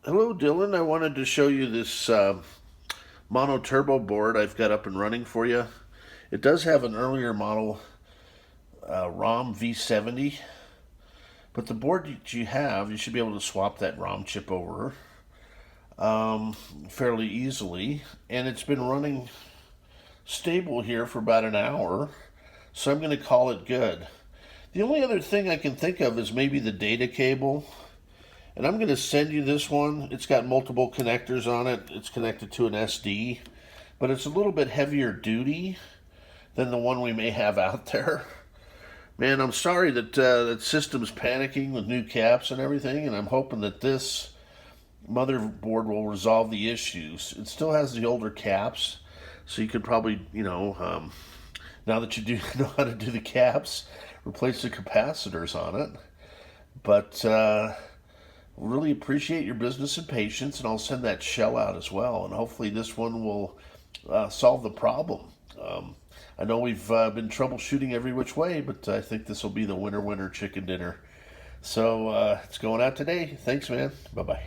Hello, Dylan. I wanted to show you this Monoturbo board I've got up and running for you. It does have an earlier model ROM V70, but the board that you have, you should be able to swap that ROM chip over fairly easily. And it's been running stable here for about an hour, so I'm going to call it good. The only other thing I can think of is maybe the data cable. And I'm going to send you this one. It's got multiple connectors on it. It's connected to an SD, but it's a little bit heavier duty than the one we may have out there. Man, I'm sorry that that system's panicking with new caps and everything, and I'm hoping that this motherboard will resolve the issues. It still has the older caps, so you could probably, now that you do know how to do the caps, replace the capacitors on it. But really appreciate your business and patience, and I'll send that shell out as well. And hopefully, this one will solve the problem. I know we've been troubleshooting every which way, but I think this will be the winner chicken dinner. So it's going out today. Thanks, man. Bye bye.